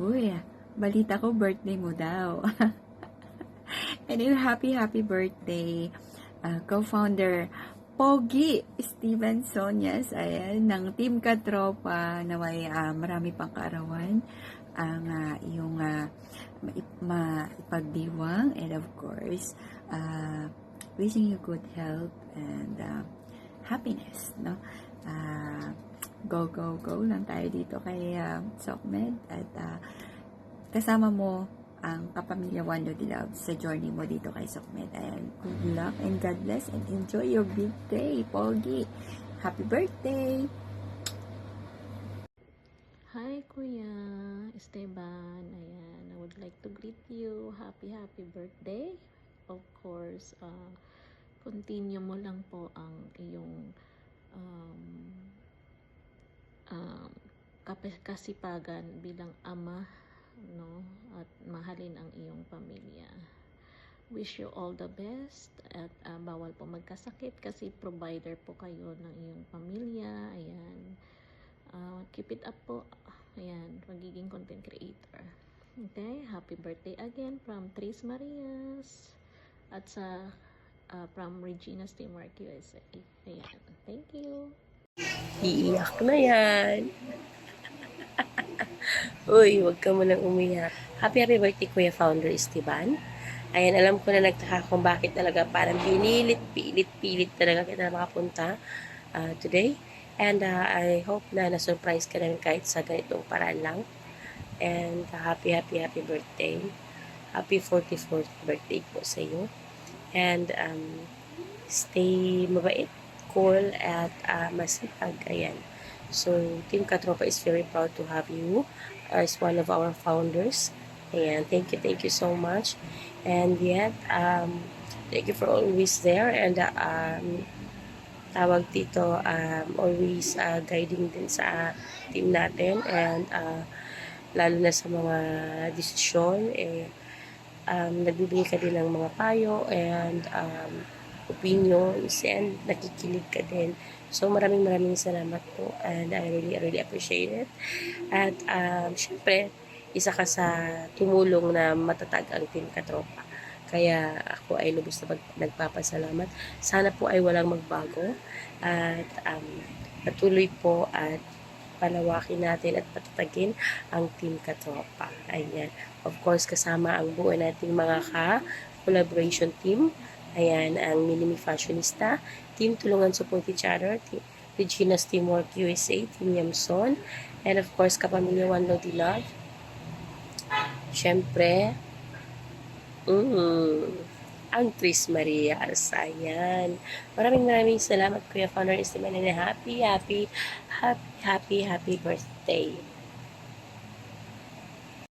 Uy, balita ko birthday mo daw. Anyway, happy birthday, co-founder Pogi Stevenson, yes, ayan, ng Team Katropa, naway marami pang kaarawan ang iyong maipagdiwang, and of course, wishing you good health and happiness, no? Go lang tayo dito kay Sokmed, at kasama mo ang kapamilya One Lodi Love sa journey mo dito kay Sokmed. Ayan, good luck and God bless and enjoy your big day, Pogi. Happy birthday! Hi Kuya Esteban, ayan, I would like to greet you. Happy birthday. Of course, continue mo lang po ang iyong um, kasipagan bilang ama, no, at mahalin ang iyong pamilya. Wish you all the best, at bawal po magkasakit kasi provider po kayo ng iyong pamilya. Ayan, keep it up po. Ayan, magiging content creator. Okay, happy birthday again from Tris Marias at sa from Regina's Teamwork USA. Ayan, thank you. Iiyak na yan. Uy, huwag ka munang umiyak. Happy birthday, Kuya Founder Esteban. Ayan, alam ko na nagtaka kung bakit talaga parang pilit talaga kita makapunta today. And I hope na na-surprise ka namin kahit sa ganitong paraan lang. And happy birthday. Happy 44th birthday po sa iyo. And stay mabait, cool, at masipag. Ayan. So, Team Katropa is very proud to have you as one of our founders. Ayan, thank you so much. And yet, thank you for always there, and tawag dito, always guiding din sa team natin, and lalo na sa mga desisyon, nagbibigay ka din ng mga payo and opinions, and nakikinig ka din. So, maraming salamat po, and I really appreciate it. At syempre, isa ka sa tumulong na matatag ang Team Katropa. Kaya ako ay lubos na nagpapasalamat. Sana po ay walang magbago, at patuloy po at palawakin natin at patatagin ang Team Katropa. Ayan. Of course, kasama ang buo nating mga collaboration team. Ayan, ang Minimi Fashionista, Team Tulungan Support Each Other, Team Regina's Teamwork USA, Team Yamson, and of course, Kapamilya One Lodi Love. Siyempre, ang Tris Marias. Ayan. Maraming salamat, Kuya Founder Esteban, and happy birthday.